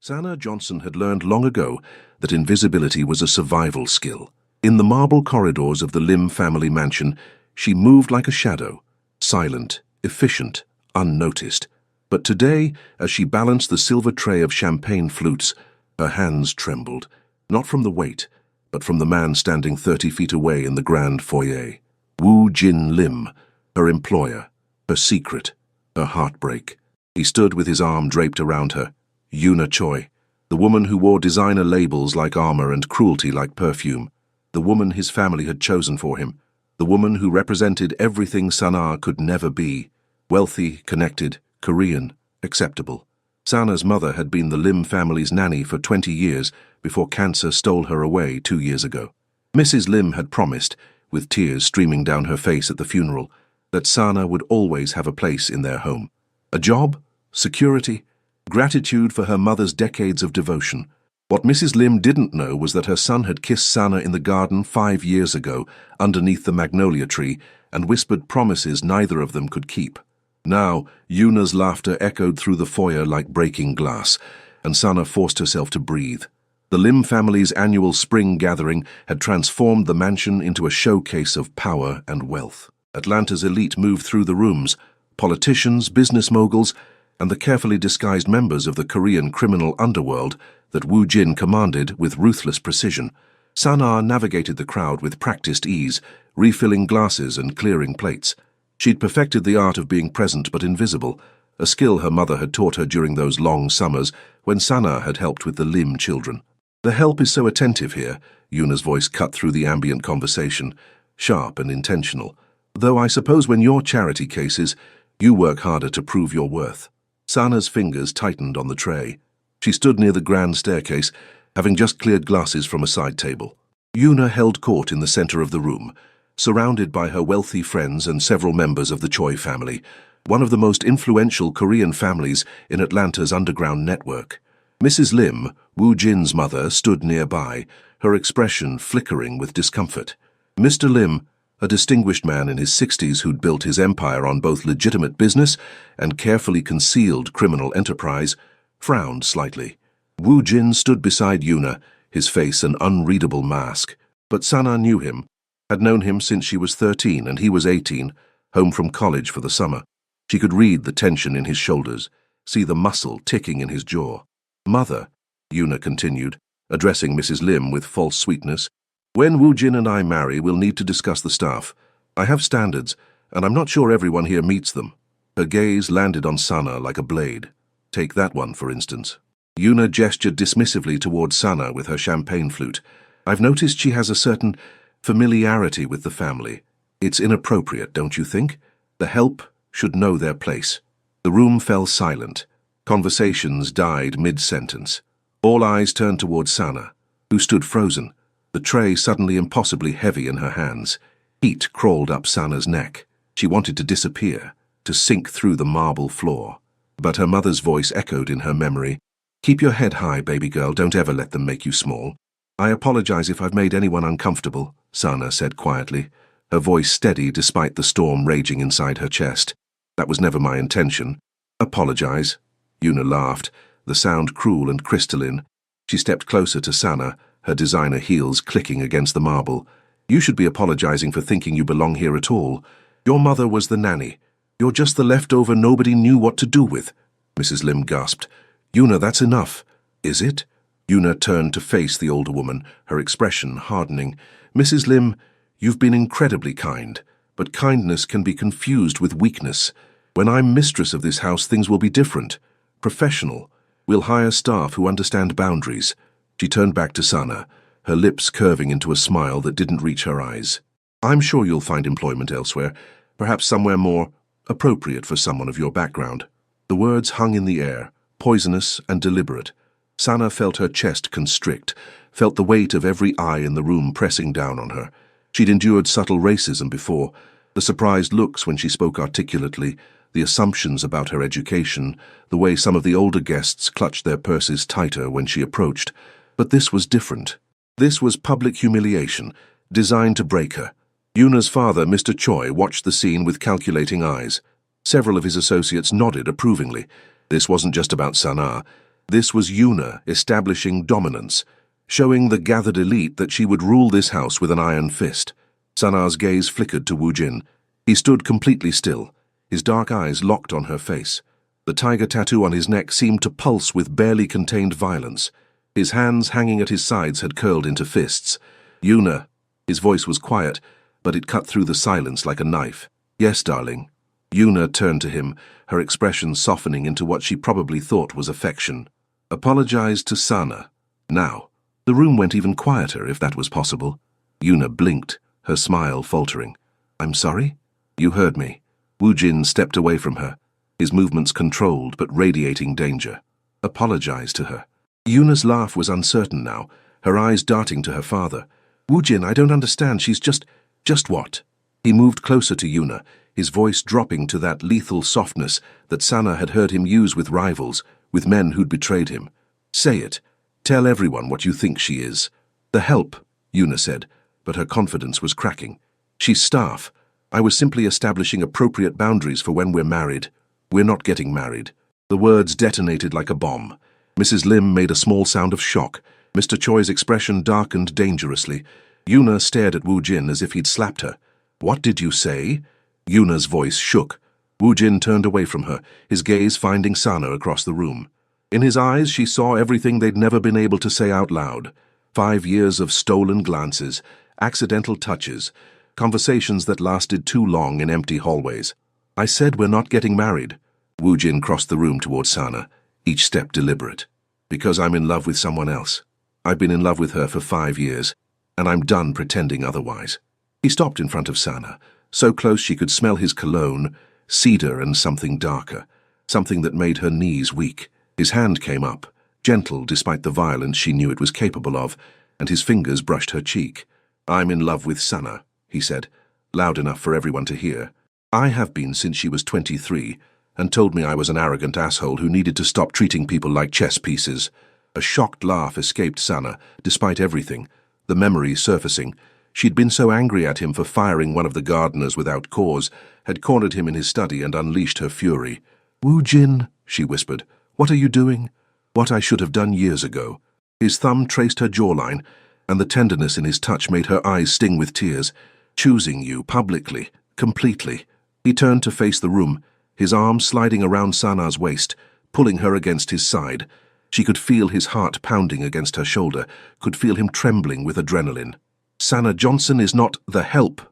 Sana Johnson had learned long ago that invisibility was a survival skill. In the marble corridors of the Lim family mansion, she moved like a shadow, silent, efficient, unnoticed. But today, as she balanced the silver tray of champagne flutes, her hands trembled, not from the weight, but from the man standing 30 feet away in the grand foyer. Woo Jin Lim, her employer, her secret, her heartbreak. He stood with his arm draped around her. Yuna Choi, the woman who wore designer labels like armor and cruelty like perfume, the woman his family had chosen for him, the woman who represented everything Sana could never be: wealthy, connected, Korean, acceptable. Sana's mother had been the Lim family's nanny for 20 years before cancer stole her away 2 years ago. Mrs. Lim had promised, with tears streaming down her face at the funeral, that Sana would always have a place in their home. A job, security, gratitude for her mother's decades of devotion. What Mrs. Lim didn't know was that her son had kissed Sana in the garden 5 years ago, underneath the magnolia tree, and whispered promises neither of them could keep. Now, Yuna's laughter echoed through the foyer like breaking glass, and Sana forced herself to breathe. The Lim family's annual spring gathering had transformed the mansion into a showcase of power and wealth. Atlanta's elite moved through the rooms: politicians, business moguls, and the carefully disguised members of the Korean criminal underworld that Woo Jin commanded with ruthless precision. Sana navigated the crowd with practiced ease, refilling glasses and clearing plates. She'd perfected the art of being present but invisible, a skill her mother had taught her during those long summers when Sana had helped with the Lim children. "The help is so attentive here," Yuna's voice cut through the ambient conversation, sharp and intentional. "Though I suppose when your charity cases, you work harder to prove your worth." Sana's fingers tightened on the tray. She stood near the grand staircase, having just cleared glasses from a side table. Yuna held court in the center of the room, surrounded by her wealthy friends and several members of the Choi family, one of the most influential Korean families in Atlanta's underground network. Mrs. Lim, Woo Jin's mother, stood nearby, her expression flickering with discomfort. Mr. Lim, a distinguished man in his 60s who'd built his empire on both legitimate business and carefully concealed criminal enterprise, frowned slightly. Woo Jin stood beside Yuna, his face an unreadable mask. But Sana knew him, had known him since she was 13 and he was 18, home from college for the summer. She could read the tension in his shoulders, see the muscle ticking in his jaw. "Mother," Yuna continued, addressing Mrs. Lim with false sweetness, "when Woo Jin and I marry, we'll need to discuss the staff. I have standards, and I'm not sure everyone here meets them." Her gaze landed on Sana like a blade. "Take that one, for instance." Yuna gestured dismissively towards Sana with her champagne flute. "I've noticed she has a certain familiarity with the family. It's inappropriate, don't you think? The help should know their place." The room fell silent. Conversations died mid-sentence. All eyes turned towards Sana, who stood frozen, the tray suddenly impossibly heavy in her hands. Heat crawled up Sana's neck. She wanted to disappear, to sink through the marble floor. But her mother's voice echoed in her memory. "Keep your head high, baby girl, don't ever let them make you small." "I apologize if I've made anyone uncomfortable," Sana said quietly, her voice steady despite the storm raging inside her chest. "That was never my intention." "Apologize?" Yuna laughed, the sound cruel and crystalline. She stepped closer to Sana, her designer heels clicking against the marble. "You should be apologizing for thinking you belong here at all. Your mother was the nanny. You're just the leftover nobody knew what to do with." Mrs. Lim gasped. "Yuna, that's enough." "Is it?" Yuna turned to face the older woman, her expression hardening. "Mrs. Lim, you've been incredibly kind, but kindness can be confused with weakness. When I'm mistress of this house, things will be different. Professional. We'll hire staff who understand boundaries." She turned back to Sana, her lips curving into a smile that didn't reach her eyes. "I'm sure you'll find employment elsewhere, perhaps somewhere more appropriate for someone of your background." The words hung in the air, poisonous and deliberate. Sana felt her chest constrict, felt the weight of every eye in the room pressing down on her. She'd endured subtle racism before, the surprised looks when she spoke articulately, the assumptions about her education, the way some of the older guests clutched their purses tighter when she approached. But this was different. This was public humiliation, designed to break her. Yuna's father, Mr. Choi, watched the scene with calculating eyes. Several of his associates nodded approvingly. This wasn't just about Sana. This was Yuna establishing dominance, showing the gathered elite that she would rule this house with an iron fist. Sana's gaze flickered to Wu Jin. He stood completely still, his dark eyes locked on her face. The tiger tattoo on his neck seemed to pulse with barely contained violence. His hands hanging at his sides had curled into fists. Yuna. His voice was quiet, but it cut through the silence like a knife. Yes, darling. Yuna turned to him, her expression softening into what she probably thought was affection. Apologize to Sana. Now. The room went even quieter, if that was possible. Yuna blinked, her smile faltering. I'm sorry? You heard me. Wu Jin stepped away from her, his movements controlled but radiating danger. Apologize to her. Yuna's laugh was uncertain now, her eyes darting to her father. Wu Jin, I don't understand. She's just what? He moved closer to Yuna, his voice dropping to that lethal softness that Sana had heard him use with rivals, with men who'd betrayed him. Say it. Tell everyone what you think she is. The help, Yuna said, but her confidence was cracking. She's staff. I was simply establishing appropriate boundaries for when we're married. We're not getting married. The words detonated like a bomb. Mrs. Lim made a small sound of shock. Mr. Choi's expression darkened dangerously. Yuna stared at Wu Jin as if he'd slapped her. What did you say? Yuna's voice shook. Wu Jin turned away from her, his gaze finding Sana across the room. In his eyes, she saw everything they'd never been able to say out loud. 5 years of stolen glances, accidental touches, conversations that lasted too long in empty hallways. I said we're not getting married. Wu Jin crossed the room toward Sana, each step deliberate. Because I'm in love with someone else. I've been in love with her for 5 years, and I'm done pretending otherwise. He stopped in front of Sana, so close she could smell his cologne, cedar and something darker, something that made her knees weak. His hand came up, gentle despite the violence she knew it was capable of, and his fingers brushed her cheek. I'm in love with Sana, he said, loud enough for everyone to hear. I have been since she was 23, and told me I was an arrogant asshole who needed to stop treating people like chess pieces. A shocked laugh escaped Sana, despite everything, the memory surfacing. She'd been so angry at him for firing one of the gardeners without cause, had cornered him in his study and unleashed her fury. Wu Jin, she whispered, what are you doing? What I should have done years ago. His thumb traced her jawline, and the tenderness in his touch made her eyes sting with tears. Choosing you, publicly, completely. He turned to face the room, his arm sliding around Sana's waist, pulling her against his side. She could feel his heart pounding against her shoulder, could feel him trembling with adrenaline. Sana Johnson is not the help,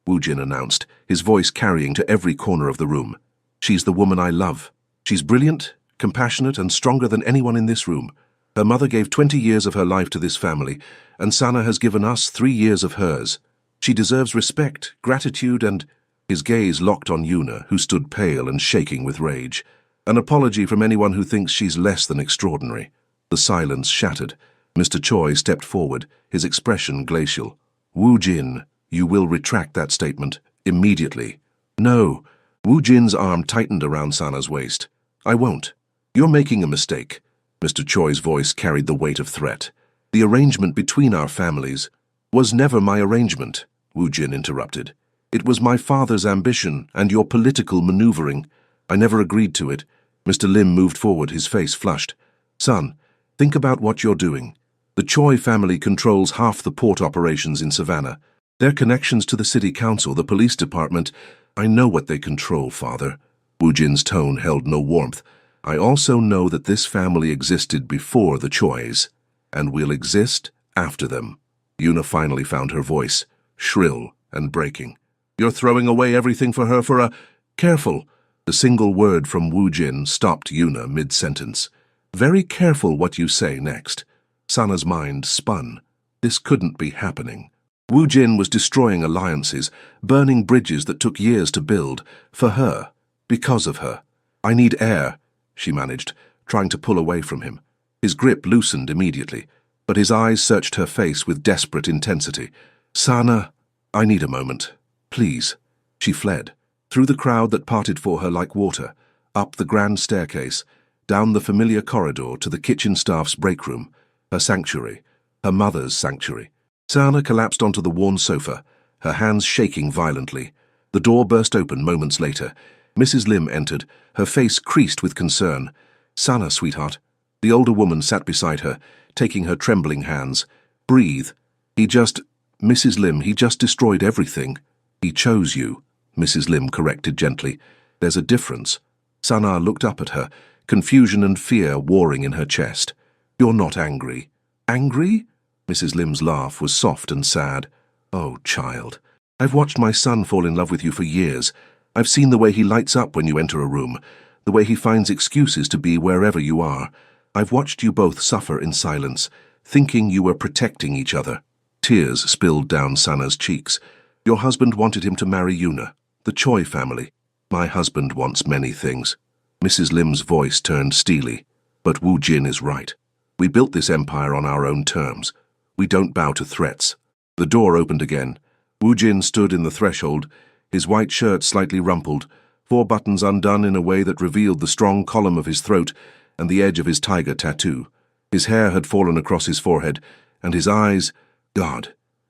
Wu Jin announced, his voice carrying to every corner of the room. She's the woman I love. She's brilliant, compassionate and stronger than anyone in this room. Her mother gave 20 years of her life to this family, and Sana has given us 3 years of hers. She deserves respect, gratitude and— His gaze locked on Yuna, who stood pale and shaking with rage. An apology from anyone who thinks she's less than extraordinary. The silence shattered. Mr. Choi stepped forward, his expression glacial. Wu Jin, you will retract that statement, immediately. No. Wu Jin's arm tightened around Sana's waist. I won't. You're making a mistake. Mr. Choi's voice carried the weight of threat. The arrangement between our families was never my arrangement, Wu Jin interrupted. It was my father's ambition and your political maneuvering. I never agreed to it. Mr. Lim moved forward, his face flushed. Son, think about what you're doing. The Choi family controls half the port operations in Savannah. Their connections to the city council, the police department. I know what they control, father. Wu Jin's tone held no warmth. I also know that this family existed before the Chois, and will exist after them. Yuna finally found her voice, shrill and breaking. You're throwing away everything for her for a— Careful. The single word from Wu Jin stopped Yuna mid-sentence. Very careful what you say next. Sana's mind spun. This couldn't be happening. Wu Jin was destroying alliances, burning bridges that took years to build, for her, because of her. I need air, she managed, trying to pull away from him. His grip loosened immediately, but his eyes searched her face with desperate intensity. Sana, I need a moment. Please. She fled, through the crowd that parted for her like water, up the grand staircase, down the familiar corridor to the kitchen staff's break room, her sanctuary, her mother's sanctuary. Sana collapsed onto the worn sofa, her hands shaking violently. The door burst open moments later. Mrs. Lim entered, her face creased with concern. Sana, sweetheart. The older woman sat beside her, taking her trembling hands. Breathe. Mrs. Lim, he just destroyed everything. He chose you, Mrs. Lim corrected gently. There's a difference. Sana looked up at her, confusion and fear warring in her chest. You're not angry. Angry? Mrs. Lim's laugh was soft and sad. Oh, child. I've watched my son fall in love with you for years. I've seen the way he lights up when you enter a room, the way he finds excuses to be wherever you are. I've watched you both suffer in silence, thinking you were protecting each other. Tears spilled down Sana's cheeks. Your husband wanted him to marry Yuna, the Choi family. My husband wants many things. Mrs. Lim's voice turned steely. But Wu Jin is right. We built this empire on our own terms. We don't bow to threats. The door opened again. Wu Jin stood in the threshold, his white shirt slightly rumpled, 4 buttons undone in a way that revealed the strong column of his throat and the edge of his tiger tattoo. His hair had fallen across his forehead, and his eyes,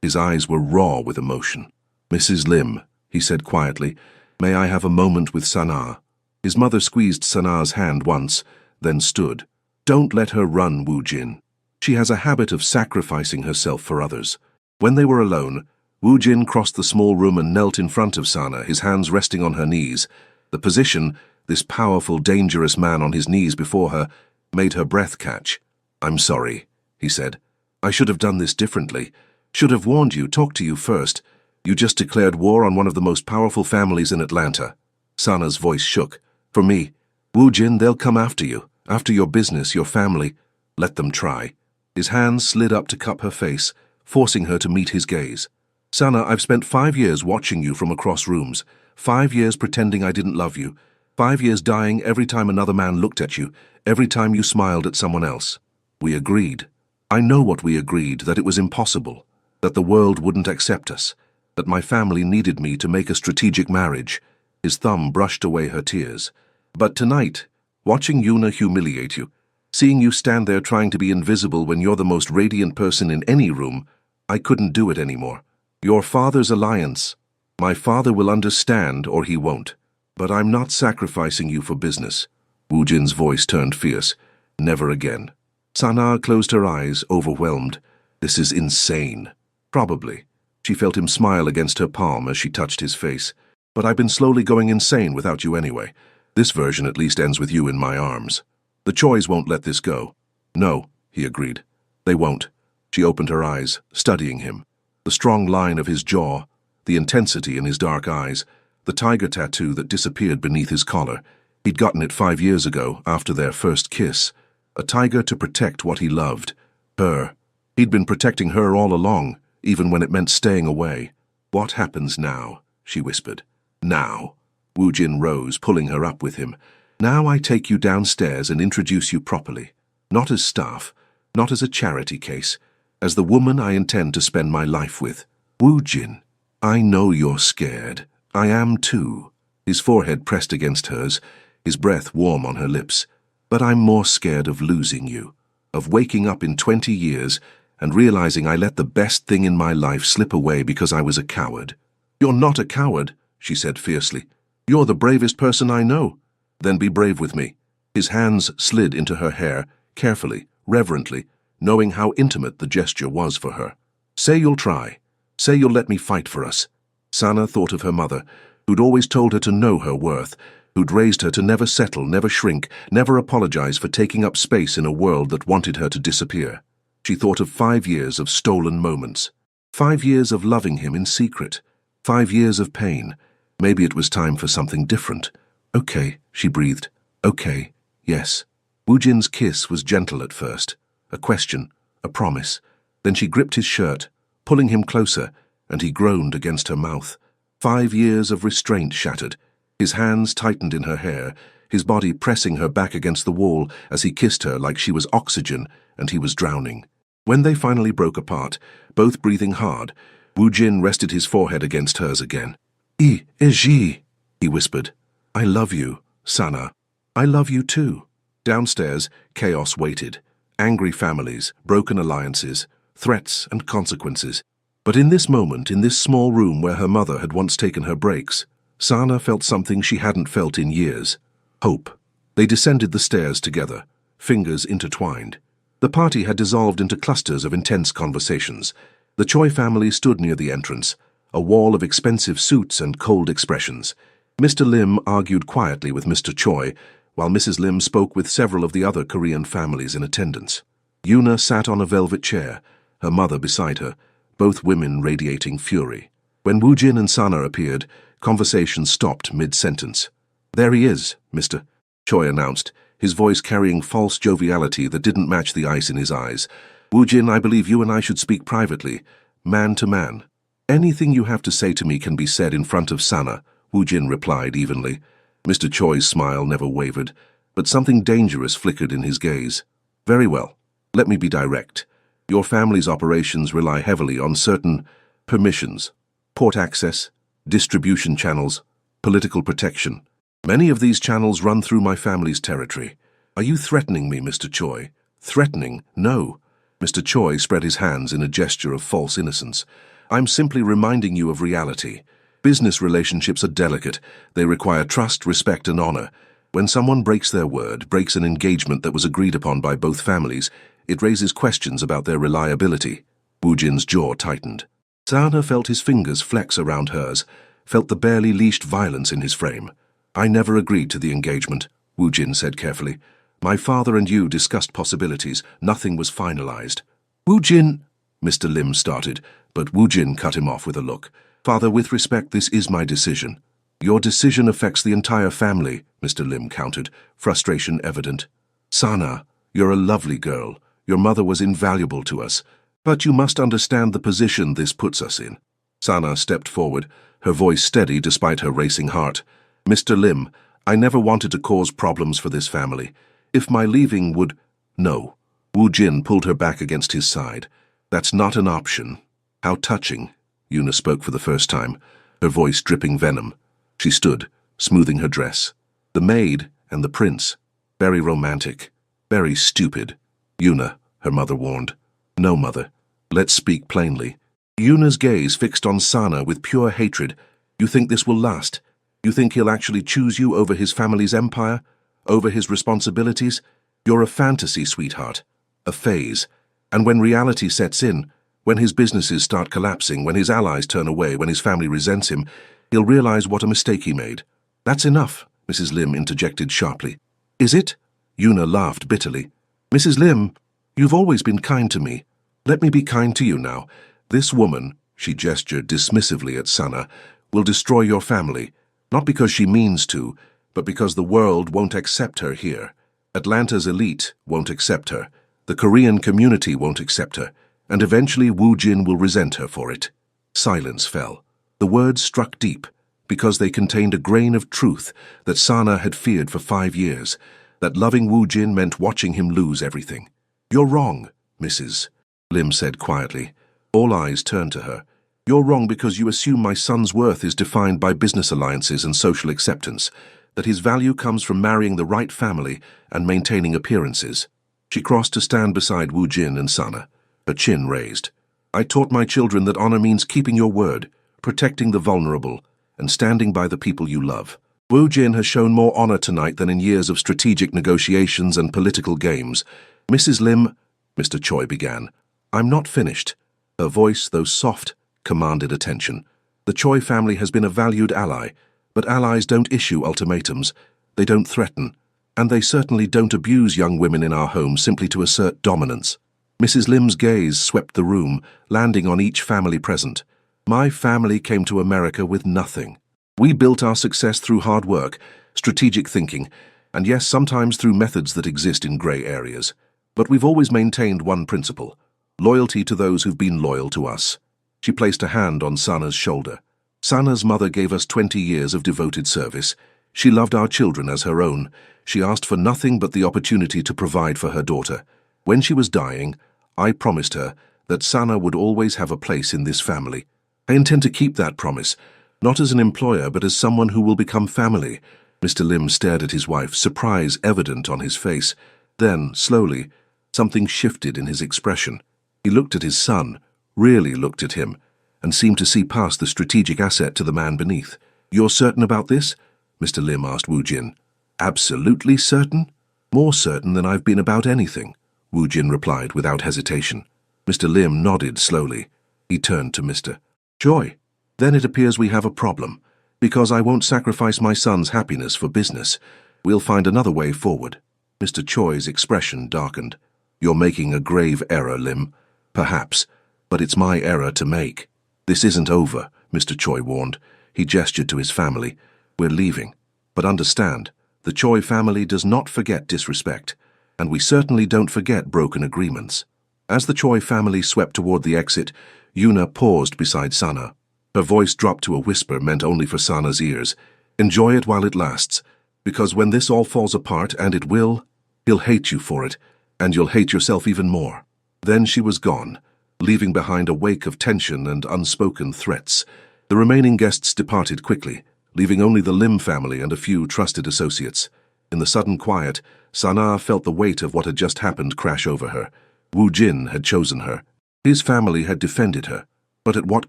his eyes were raw with emotion. Mrs. Lim, he said quietly, may I have a moment with Sana? His mother squeezed Sana's hand once, then stood. Don't let her run, Wu Jin. She has a habit of sacrificing herself for others. When they were alone, Wu Jin crossed the small room and knelt in front of Sana, his hands resting on her knees. The position, this powerful, dangerous man on his knees before her, made her breath catch. I'm sorry, he said. I should have done this differently. Should have warned you, talked to you first. You just declared war on one of the most powerful families in Atlanta. Sana's voice shook. For me, Wu Jin, they'll come after you, after your business, your family. Let them try. His hands slid up to cup her face, forcing her to meet his gaze. Sana, I've spent 5 years watching you from across rooms, 5 years pretending I didn't love you, 5 years dying every time another man looked at you, every time you smiled at someone else. We agreed. I know what we agreed, that it was impossible, that the world wouldn't accept us, that my family needed me to make a strategic marriage. His thumb brushed away her tears. But tonight, watching Yuna humiliate you, seeing you stand there trying to be invisible when you're the most radiant person in any room, I couldn't do it anymore. Your father's alliance. My father will understand or he won't. But I'm not sacrificing you for business. Wu Jin's voice turned fierce. Never again. Sana closed her eyes, overwhelmed. This is insane. Probably. She felt him smile against her palm as she touched his face. But I've been slowly going insane without you anyway. This version at least ends with you in my arms. The Chois won't let this go. No, he agreed. They won't. She opened her eyes, studying him. The strong line of his jaw, the intensity in his dark eyes, the tiger tattoo that disappeared beneath his collar. He'd gotten it 5 years ago, after their first kiss. A tiger to protect what he loved. Her. He'd been protecting her all along, even when it meant staying away. What happens now? She whispered. Now. Wu Jin rose, pulling her up with him. Now I take you downstairs and introduce you properly. Not as staff, not as a charity case, as the woman I intend to spend my life with. Wu Jin, I know you're scared. I am too. His forehead pressed against hers, his breath warm on her lips. But I'm more scared of losing you, of waking up in 20 years and realizing I let the best thing in my life slip away because I was a coward. You're not a coward, she said fiercely. You're the bravest person I know. Then be brave with me. His hands slid into her hair, carefully, reverently, knowing how intimate the gesture was for her. Say you'll try. Say you'll let me fight for us. Sana thought of her mother, who'd always told her to know her worth, who'd raised her to never settle, never shrink, never apologize for taking up space in a world that wanted her to disappear. She thought of 5 years of stolen moments. 5 years of loving him in secret. 5 years of pain. Maybe it was time for something different. Okay, she breathed. Okay, yes. Wu Jin's kiss was gentle at first. A question, a promise. Then she gripped his shirt, pulling him closer, and he groaned against her mouth. 5 years of restraint shattered. His hands tightened in her hair, his body pressing her back against the wall as he kissed her like she was oxygen and he was drowning. When they finally broke apart, both breathing hard, Wu Jin rested his forehead against hers again. Eji, he whispered. I love you, Sana. I love you too. Downstairs, chaos waited. Angry families, broken alliances, threats and consequences. But in this moment, in this small room where her mother had once taken her breaks, Sana felt something she hadn't felt in years. Hope. They descended the stairs together, fingers intertwined. The party had dissolved into clusters of intense conversations. The Choi family stood near the entrance, a wall of expensive suits and cold expressions. Mr. Lim argued quietly with Mr. Choi, while Mrs. Lim spoke with several of the other Korean families in attendance. Yuna sat on a velvet chair, her mother beside her, both women radiating fury. When Woo Jin and Sana appeared, conversation stopped mid-sentence. "There he is, Mr. Choi announced, his voice carrying false joviality that didn't match the ice in his eyes. "Woo Jin, I believe you and I should speak privately, man to man." "Anything you have to say to me can be said in front of Sana," Woo Jin replied evenly. Mr. Choi's smile never wavered, but something dangerous flickered in his gaze. "Very well. Let me be direct. Your family's operations rely heavily on certain permissions, port access, distribution channels, political protection. Many of these channels run through my family's territory. Are you threatening me, Mr. Choi?" "Threatening? No." Mr. Choi spread his hands in a gesture of false innocence. "I'm simply reminding you of reality. Business relationships are delicate. They require trust, respect, and honor. When someone breaks their word, breaks an engagement that was agreed upon by both families, it raises questions about their reliability." Woo Jin's jaw tightened. Sana felt his fingers flex around hers, felt the barely leashed violence in his frame. "I never agreed to the engagement," Woo Jin said carefully. "My father and you discussed possibilities. Nothing was finalized." "Woo Jin," Mr. Lim started, but Woo Jin cut him off with a look. "Father, with respect, this is my decision." "Your decision affects the entire family," Mr. Lim countered, frustration evident. "Sana, you're a lovely girl. Your mother was invaluable to us. But you must understand the position this puts us in." Sana stepped forward, her voice steady despite her racing heart. "Mr. Lim, I never wanted to cause problems for this family. If my leaving would—" "No." Woo Jin pulled her back against his side. "That's not an option." "How touching." Yuna spoke for the first time, her voice dripping venom. She stood, smoothing her dress. "The maid and the prince. Very romantic. Very stupid." "Yuna," her mother warned. "No, mother. Let's speak plainly." Yuna's gaze fixed on Sana with pure hatred. "You think this will last? You think he'll actually choose you over his family's empire? Over his responsibilities? You're a fantasy, sweetheart. A phase. And when reality sets in, when his businesses start collapsing, when his allies turn away, when his family resents him, he'll realize what a mistake he made." "That's enough," Mrs. Lim interjected sharply. "Is it?" Yuna laughed bitterly. "Mrs. Lim, you've always been kind to me. Let me be kind to you now. This woman," she gestured dismissively at Sana, "will destroy your family, not because she means to, but because the world won't accept her here. Atlanta's elite won't accept her. The Korean community won't accept her. And eventually Woo Jin will resent her for it." Silence fell. The words struck deep, because they contained a grain of truth that Sana had feared for 5 years, that loving Woo Jin meant watching him lose everything. "You're wrong, Mrs. Lim said quietly. All eyes turned to her. "You're wrong because you assume my son's worth is defined by business alliances and social acceptance, that his value comes from marrying the right family and maintaining appearances." She crossed to stand beside Woo Jin and Sana, her chin raised. "I taught my children that honor means keeping your word, protecting the vulnerable, and standing by the people you love. Woo Jin has shown more honor tonight than in years of strategic negotiations and political games." "Mrs. Lim," Mr. Choi began. "I'm not finished." Her voice, though soft, commanded attention. "The Choi family has been a valued ally, but allies don't issue ultimatums. They don't threaten. And they certainly don't abuse young women in our home simply to assert dominance." Mrs. Lim's gaze swept the room, landing on each family present. "My family came to America with nothing. We built our success through hard work, strategic thinking, and yes, sometimes through methods that exist in gray areas. But we've always maintained one principle: loyalty to those who've been loyal to us." She placed a hand on Sana's shoulder. "Sana's mother gave us 20 years of devoted service. She loved our children as her own. She asked for nothing but the opportunity to provide for her daughter. When she was dying, I promised her that Sana would always have a place in this family. I intend to keep that promise, not as an employer but as someone who will become family." Mr. Lim stared at his wife, surprise evident on his face. Then, slowly, something shifted in his expression. He looked at his son, really looked at him, and seemed to see past the strategic asset to the man beneath. "You're certain about this?" Mr. Lim asked Woo Jin. "Absolutely certain?" More certain than I've been about anything, Wu Jin replied without hesitation. Mr. Lim nodded slowly. He turned to Mr. Choi. Then it appears we have a problem. Because I won't sacrifice my son's happiness for business. We'll find another way forward. Mr. Choi's expression darkened. You're making a grave error, Lim. Perhaps, but it's my error to make. This isn't over, Mr. Choi warned. He gestured to his family. We're leaving. But understand, the Choi family does not forget disrespect, and we certainly don't forget broken agreements. As the Choi family swept toward the exit, Yuna paused beside Sana. Her voice dropped to a whisper meant only for Sana's ears. Enjoy it while it lasts, because when this all falls apart, and it will, he'll hate you for it, and you'll hate yourself even more. Then she was gone, leaving behind a wake of tension and unspoken threats. The remaining guests departed quickly, leaving only the Lim family and a few trusted associates. In the sudden quiet, Sana felt the weight of what had just happened crash over her. Wu Jin had chosen her. His family had defended her. But at what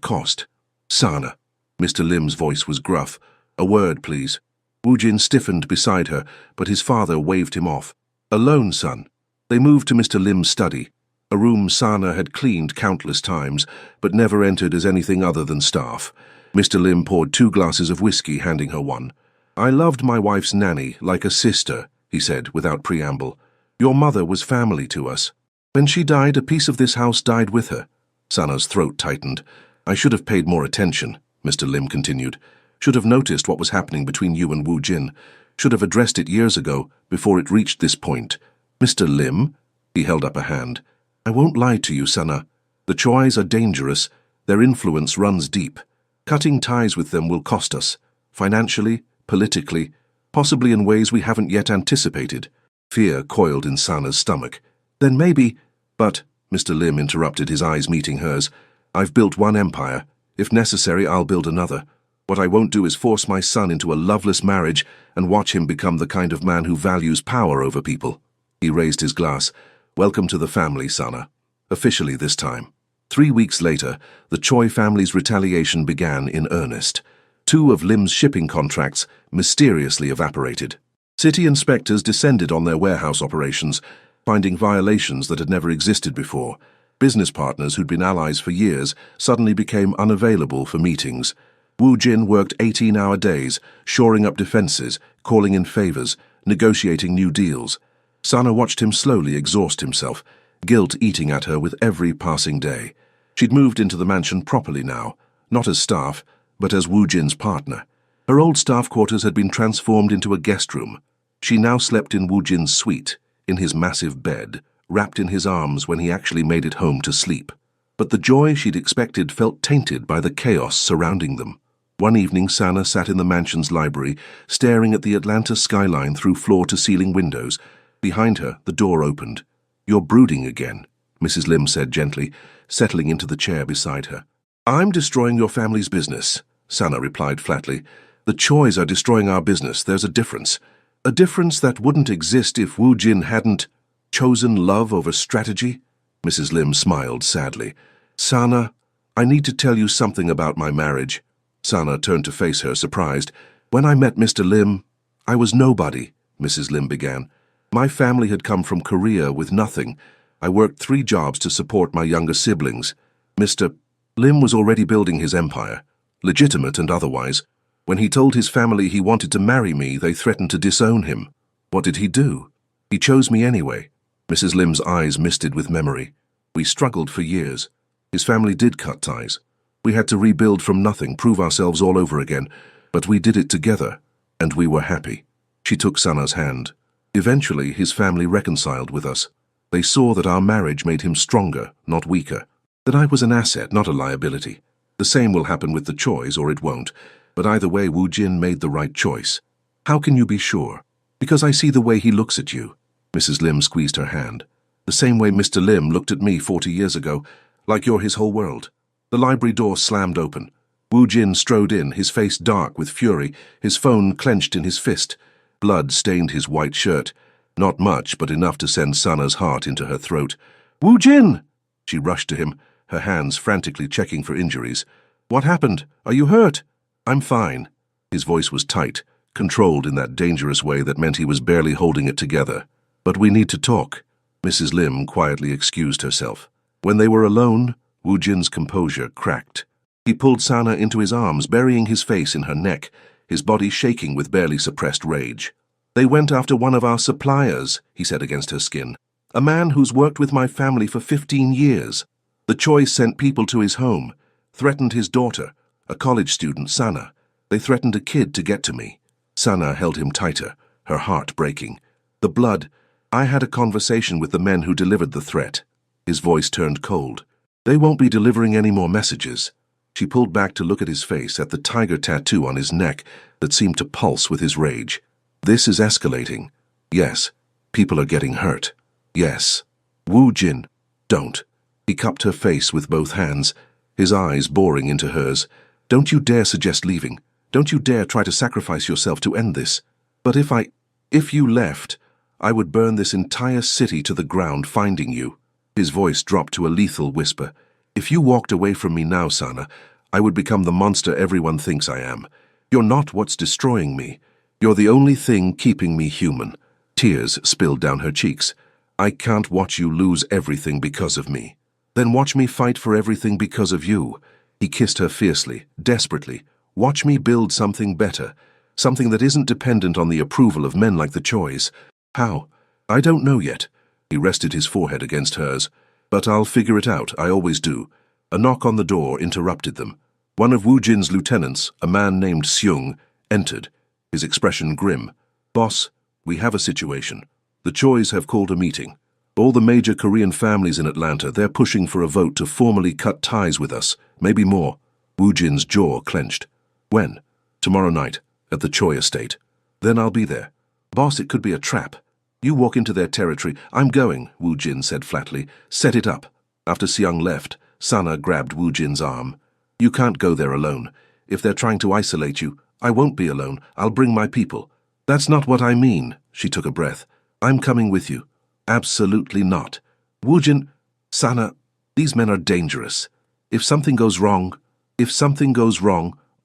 cost? Sana. Mr. Lim's voice was gruff. A word, please. Wu Jin stiffened beside her, but his father waved him off. Alone, son. They moved to Mr. Lim's study, a room Sana had cleaned countless times, but never entered as anything other than staff. Mr. Lim poured 2 glasses of whiskey, handing her one. I loved my wife's nanny like a sister, he said without preamble. Your mother was family to us. When she died, a piece of this house died with her. Sana's throat tightened. I should have paid more attention, Mr. Lim continued. Should have noticed what was happening between you and Wu Jin. Should have addressed it years ago, before it reached this point. Mr. Lim? He held up a hand. I won't lie to you, Sana. The Chois are dangerous. Their influence runs deep. Cutting ties with them will cost us. Financially, politically, possibly in ways we haven't yet anticipated. Fear coiled in Sana's stomach. Then maybe... But, Mr. Lim interrupted, his eyes meeting hers. I've built one empire. If necessary, I'll build another. What I won't do is force my son into a loveless marriage and watch him become the kind of man who values power over people. He raised his glass. Welcome to the family, Sana. Officially this time. 3 weeks later, the Choi family's retaliation began in earnest. 2 of Lim's shipping contracts mysteriously evaporated. City inspectors descended on their warehouse operations, finding violations that had never existed before. Business partners who'd been allies for years suddenly became unavailable for meetings. Wu Jin worked 18-hour days, shoring up defenses, calling in favors, negotiating new deals. Sana watched him slowly exhaust himself, guilt eating at her with every passing day. She'd moved into the mansion properly now, not as staff, but as Wu Jin's partner. Her old staff quarters had been transformed into a guest room. She now slept in Wu Jin's suite, in his massive bed, wrapped in his arms when he actually made it home to sleep. But the joy she'd expected felt tainted by the chaos surrounding them. One evening, Sana sat in the mansion's library, staring at the Atlanta skyline through floor-to-ceiling windows. Behind her, the door opened. You're brooding again, Mrs. Lim said gently, settling into the chair beside her. I'm destroying your family's business, Sana replied flatly. The Chois are destroying our business. There's a difference. A difference that wouldn't exist if Wu Jin hadn't chosen love over strategy? Mrs. Lim smiled sadly. Sana, I need to tell you something about my marriage. Sana turned to face her, surprised. When I met Mr. Lim, I was nobody, Mrs. Lim began. My family had come from Korea with nothing. I worked 3 jobs to support my younger siblings. Mr. Lim was already building his empire, legitimate and otherwise. When he told his family he wanted to marry me, they threatened to disown him. What did he do? He chose me anyway. Mrs. Lim's eyes misted with memory. We struggled for years. His family did cut ties. We had to rebuild from nothing, prove ourselves all over again. But we did it together, and we were happy. She took Sana's hand. Eventually, his family reconciled with us. They saw that our marriage made him stronger, not weaker. That I was an asset, not a liability. The same will happen with the Chois, or it won't. But either way, Wu Jin made the right choice. How can you be sure? Because I see the way he looks at you. Mrs. Lim squeezed her hand. The same way Mr. Lim looked at me 40 years ago, like you're his whole world. The library door slammed open. Wu Jin strode in, his face dark with fury, his phone clenched in his fist. Blood stained his white shirt. Not much, but enough to send Sana's heart into her throat. Wu Jin! She rushed to him, her hands frantically checking for injuries. What happened? Are you hurt? I'm fine. His voice was tight, controlled in that dangerous way that meant he was barely holding it together. "But we need to talk." Mrs. Lim quietly excused herself. When they were alone, Wu Jin's composure cracked. He pulled Sana into his arms, burying his face in her neck, his body shaking with barely suppressed rage. "They went after one of our suppliers," he said against her skin. "A man who's worked with my family for 15 years. The Choi sent people to his home, threatened his daughter, a college student, Sana. They threatened a kid to get to me." Sana held him tighter, her heart breaking. "The blood. I had a conversation with the men who delivered the threat." His voice turned cold. "They won't be delivering any more messages." She pulled back to look at his face, at the tiger tattoo on his neck that seemed to pulse with his rage. "This is escalating. Yes, people are getting hurt. Yes." "Wu Jin, don't." He cupped her face with both hands, his eyes boring into hers. "Don't you dare suggest leaving. Don't you dare try to sacrifice yourself to end this. But if you left, I would burn this entire city to the ground finding you." His voice dropped to a lethal whisper. "If you walked away from me now, Sana, I would become the monster everyone thinks I am. You're not what's destroying me. You're the only thing keeping me human." Tears spilled down her cheeks. "I can't watch you lose everything because of me." "Then watch me fight for everything because of you." He kissed her fiercely, desperately. "Watch me build something better, something that isn't dependent on the approval of men like the Chois." "How?" "I don't know yet." He rested his forehead against hers. "But I'll figure it out, I always do." A knock on the door interrupted them. One of Wu Jin's lieutenants, a man named Seung, entered, his expression grim. "Boss, we have a situation. The Chois have called a meeting. All the major Korean families in Atlanta, they're pushing for a vote to formally cut ties with us, maybe more." Wu Jin's jaw clenched. "When?" "Tomorrow night, at the Choi estate." "Then I'll be there." "Boss, it could be a trap. You walk into their territory." "I'm going," Wu Jin said flatly. "Set it up." After Seung left, Sana grabbed Wu Jin's arm. "You can't go there alone. If they're trying to isolate you, I won't be alone. I'll bring my people." "That's not what I mean." She took a breath. "I'm coming with you." "Absolutely not." "Wu Jin..." "Sana, these men are dangerous. If something goes wrong,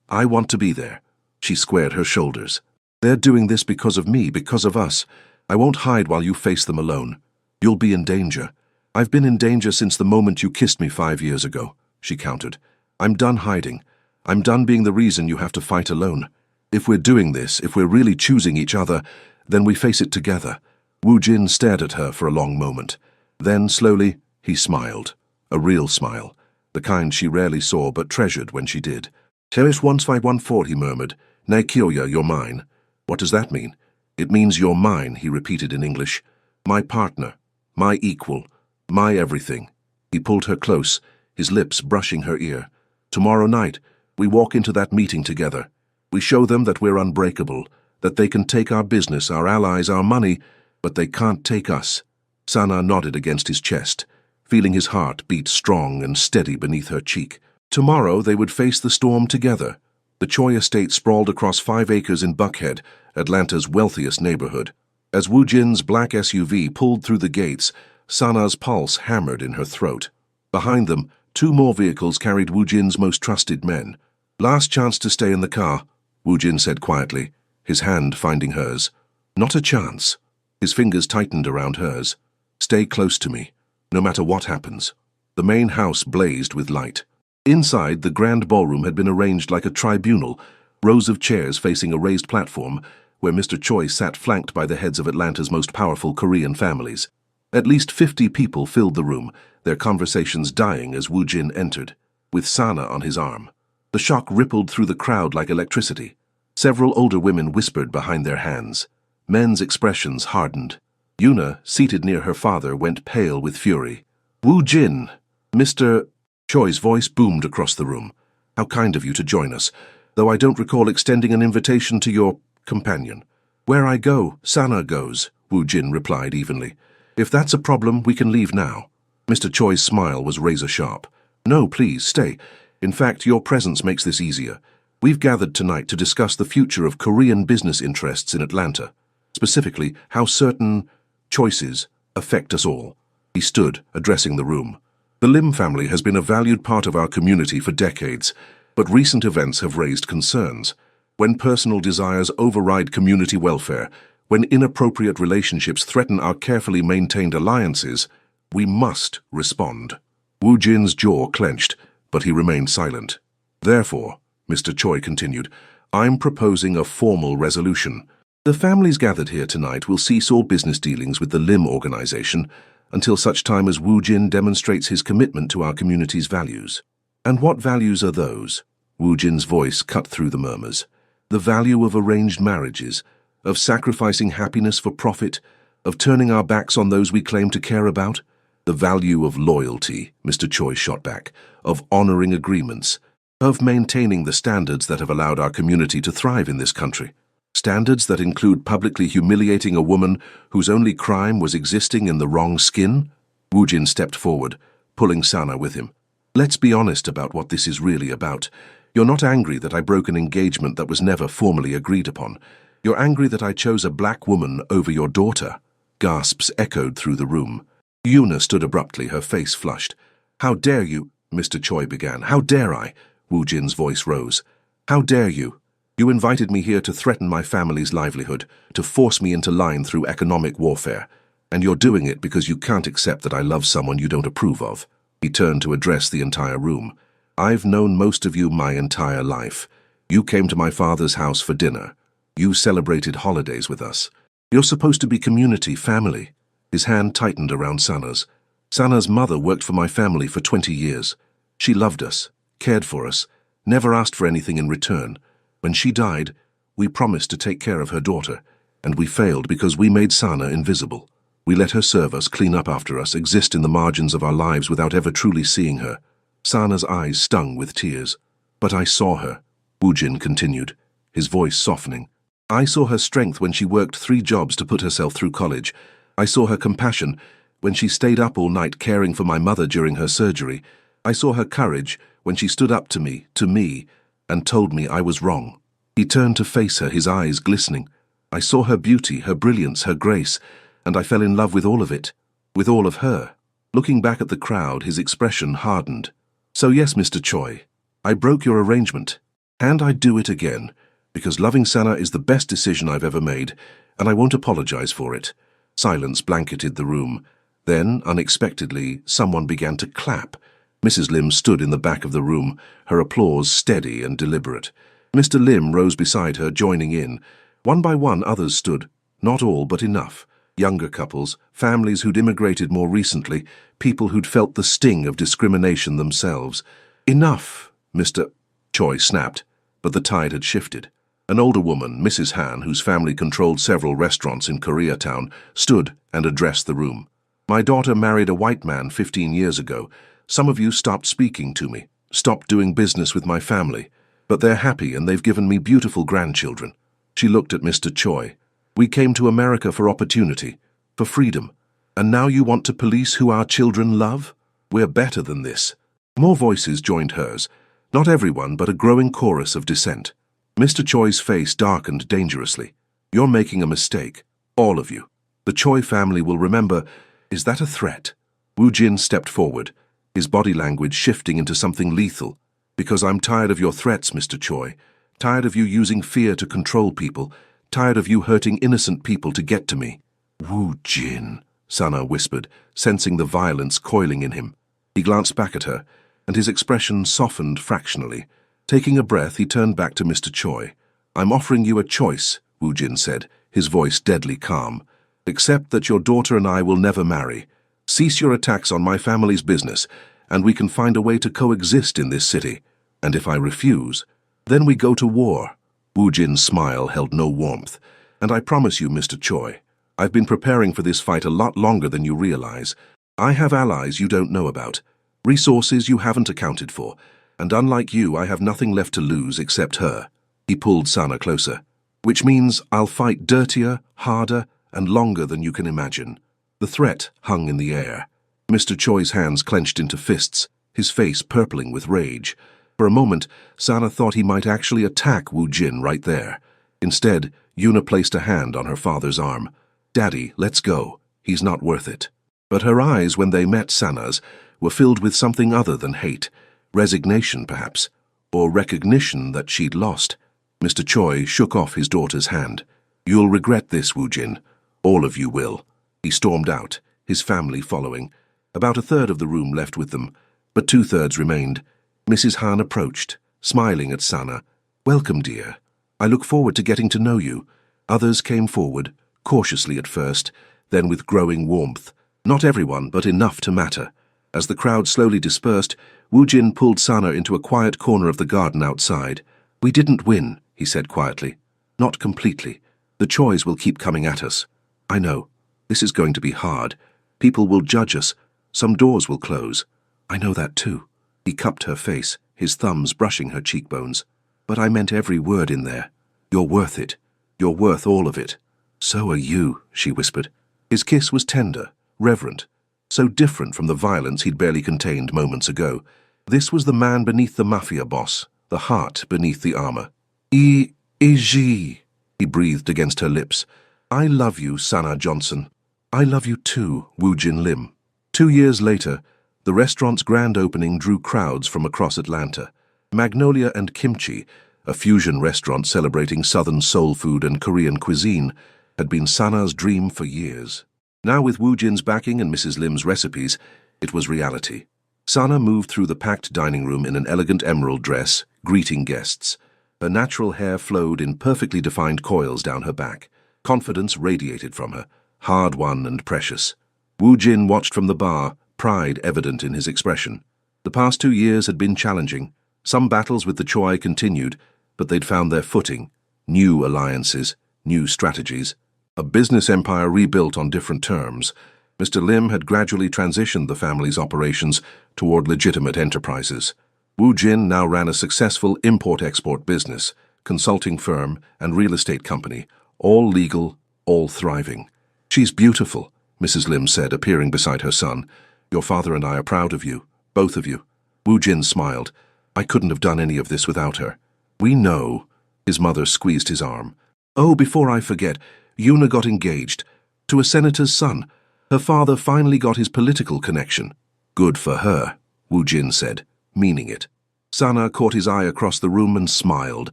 I want to be there." She squared her shoulders. "They're doing this because of me, because of us. I won't hide while you face them alone. You'll be in danger. I've been in danger since the moment you kissed me 5 years ago," she countered. "I'm done hiding. I'm done being the reason you have to fight alone. If we're doing this, if we're really choosing each other, then we face it together." Wu Jin stared at her for a long moment. Then, slowly, he smiled. A real smile. The kind she rarely saw but treasured when she did. "Teresh 1514, he murmured. "Ne Kyoya, you're mine." "What does that mean?" "It means you're mine," he repeated in English. "My partner, my equal, my everything." He pulled her close, his lips brushing her ear. "Tomorrow night, we walk into that meeting together. We show them that we're unbreakable, that they can take our business, our allies, our money, but they can't take us." Sana nodded against his chest, feeling his heart beat strong and steady beneath her cheek. Tomorrow they would face the storm together. The Choi estate sprawled across 5 acres in Buckhead, Atlanta's wealthiest neighborhood. As Wu Jin's black SUV pulled through the gates, Sana's pulse hammered in her throat. Behind them, 2 more vehicles carried Wu Jin's most trusted men. "Last chance to stay in the car," Wu Jin said quietly, his hand finding hers. "Not a chance." His fingers tightened around hers. "Stay close to me, no matter what happens." The main house blazed with light. Inside, the grand ballroom had been arranged like a tribunal, rows of chairs facing a raised platform, where Mr. Choi sat flanked by the heads of Atlanta's most powerful Korean families. At least 50 people filled the room, their conversations dying as Wu Jin entered, with Sana on his arm. The shock rippled through the crowd like electricity. Several older women whispered behind their hands. Men's expressions hardened. Yuna, seated near her father, went pale with fury. "Wu Jin, Mr. Choi's voice boomed across the room. "How kind of you to join us, though I don't recall extending an invitation to your companion." "Where I go, Sana goes," Wu Jin replied evenly. "If that's a problem, we can leave now." Mr. Choi's smile was razor-sharp. "No, please, stay. In fact, your presence makes this easier. We've gathered tonight to discuss the future of Korean business interests in Atlanta, specifically how certain choices affect us all." He stood, addressing the room. "The Lim family has been a valued part of our community for decades, but recent events have raised concerns. When personal desires override community welfare, When inappropriate relationships threaten our carefully maintained alliances, we must respond. Wu Jin's jaw clenched, but he remained silent. Therefore, Mr. Choi continued, I'm proposing a formal resolution. The families gathered here tonight will cease all business dealings with the Lim organization until such time as Wu Jin demonstrates his commitment to our community's values. And what values are those? Wu Jin's voice cut through the murmurs. The value of arranged marriages, of sacrificing happiness for profit, of turning our backs on those we claim to care about. The value of loyalty, Mr. Choi shot back, of honoring agreements, of maintaining the standards that have allowed our community to thrive in this country. Standards that include publicly humiliating a woman whose only crime was existing in the wrong skin? Wu Jin stepped forward, pulling Sana with him. Let's be honest about what this is really about. You're not angry that I broke an engagement that was never formally agreed upon. You're angry that I chose a black woman over your daughter. Gasps echoed through the room. Yuna stood abruptly, her face flushed. How dare you? Mr. Choi began. How dare I? Wu Jin's voice rose. How dare you? You invited me here to threaten my family's livelihood, to force me into line through economic warfare. And you're doing it because you can't accept that I love someone you don't approve of. He turned to address the entire room. I've known most of you my entire life. You came to my father's house for dinner. You celebrated holidays with us. You're supposed to be community, family. His hand tightened around Sana's. Sana's mother worked for my family for 20 years. She loved us, cared for us, never asked for anything in return. When she died, we promised to take care of her daughter, and we failed because we made Sana invisible. We let her serve us, clean up after us, exist in the margins of our lives without ever truly seeing her. Sana's eyes stung with tears. But I saw her, Wu Jin continued, his voice softening. I saw her strength when she worked 3 jobs to put herself through college. I saw her compassion when she stayed up all night caring for my mother during her surgery. I saw her courage when she stood up to me, and told me I was wrong. He turned to face her, his eyes glistening. I saw her beauty, her brilliance, her grace, and I fell in love with all of it, with all of her. Looking back at the crowd, his expression hardened. So yes, Mr. Choi, I broke your arrangement, and I'd do it again, because loving Sana is the best decision I've ever made, and I won't apologize for it. Silence blanketed the room. Then, unexpectedly, someone began to clap. Mrs. Lim stood in the back of the room, her applause steady and deliberate. Mr. Lim rose beside her, joining in. One by one, others stood. Not all, but enough. Younger couples, families who'd immigrated more recently, people who'd felt the sting of discrimination themselves. Enough, Mr. Choi snapped, but the tide had shifted. An older woman, Mrs. Han, whose family controlled several restaurants in Koreatown, stood and addressed the room. My daughter married a white man 15 years ago. Some of you stopped speaking to me, stopped doing business with my family, but they're happy and they've given me beautiful grandchildren. She looked at Mr. Choi. We came to America for opportunity, for freedom, and now you want to police who our children love? We're better than this. More voices joined hers. Not everyone, but a growing chorus of dissent. Mr. Choi's face darkened dangerously. You're making a mistake, all of you. The Choi family will remember, is that a threat? Wu Jin stepped forward, his body language shifting into something lethal. Because I'm tired of your threats, Mr. Choi. Tired of you using fear to control people. Tired of you hurting innocent people to get to me. Wu Jin, Sana whispered, sensing the violence coiling in him. He glanced back at her, and his expression softened fractionally. Taking a breath, he turned back to Mr. Choi. I'm offering you a choice, Wu Jin said, his voice deadly calm. Accept that your daughter and I will never marry. Cease your attacks on my family's business, and we can find a way to coexist in this city. And if I refuse, then we go to war. Wu Jin's smile held no warmth. And I promise you, Mr. Choi, I've been preparing for this fight a lot longer than you realize. I have allies you don't know about, resources you haven't accounted for, and unlike you, I have nothing left to lose except her. He pulled Sana closer. Which means I'll fight dirtier, harder, and longer than you can imagine. The threat hung in the air. Mr. Choi's hands clenched into fists, his face purpling with rage. For a moment, Sana thought he might actually attack Wu Jin right there. Instead, Yuna placed a hand on her father's arm. Daddy, let's go. He's not worth it. But her eyes, when they met Sana's, were filled with something other than hate. Resignation, perhaps, or recognition that she'd lost. Mr. Choi shook off his daughter's hand. You'll regret this, Woo-jin. All of you will. He stormed out, his family following. About a third of the room left with them, but two-thirds remained. Mrs. Han approached, smiling at Sana. Welcome, dear. I look forward to getting to know you. Others came forward, cautiously at first, then with growing warmth. Not everyone, but enough to matter. As the crowd slowly dispersed, Woo-jin pulled Sana into a quiet corner of the garden outside. We didn't win, he said quietly. Not completely. The choice will keep coming at us. I know. This is going to be hard. People will judge us. Some doors will close. I know that too. He cupped her face, his thumbs brushing her cheekbones. But I meant every word in there. You're worth it. You're worth all of it. So are you, she whispered. His kiss was tender, reverent, so different from the violence he'd barely contained moments ago. This was the man beneath the Mafia boss, the heart beneath the armor. Iji, he breathed against her lips. I love you, Sana Johnson. I love you too, Woo-jin Lim. 2 years later, the restaurant's grand opening drew crowds from across Atlanta. Magnolia and Kimchi, a fusion restaurant celebrating Southern soul food and Korean cuisine, had been Sana's dream for years. Now with Woo-jin's backing and Mrs. Lim's recipes, it was reality. Sana moved through the packed dining room in an elegant emerald dress, greeting guests. Her natural hair flowed in perfectly defined coils down her back. Confidence radiated from her, hard-won and precious. Woo-jin watched from the bar, pride evident in his expression. The past 2 years had been challenging. Some battles with the Choi continued, but they'd found their footing. New alliances, new strategies. A business empire rebuilt on different terms. Mr. Lim had gradually transitioned the family's operations toward legitimate enterprises. Woo-jin now ran a successful import-export business, consulting firm, and real estate company, all legal, all thriving. She's beautiful, Mrs. Lim said, appearing beside her son. Your father and I are proud of you, both of you. Woo-jin smiled. I couldn't have done any of this without her. We know. His mother squeezed his arm. Oh, before I forget, Yuna got engaged. To a senator's son. Her father finally got his political connection. Good for her, Woo-jin said, meaning it. Sana caught his eye across the room and smiled.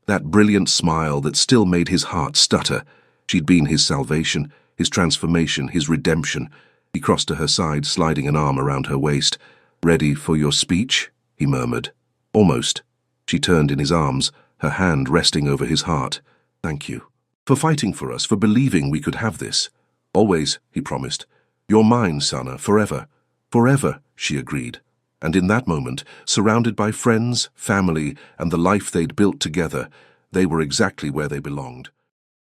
That brilliant smile that still made his heart stutter. She'd been his salvation, his transformation, his redemption. He crossed to her side, sliding an arm around her waist. Ready for your speech? He murmured. Almost. She turned in his arms, her hand resting over his heart. Thank you. For fighting for us, for believing we could have this. Always, he promised. You're mine, Sana, forever. Forever, she agreed. And in that moment, surrounded by friends, family, and the life they'd built together, they were exactly where they belonged.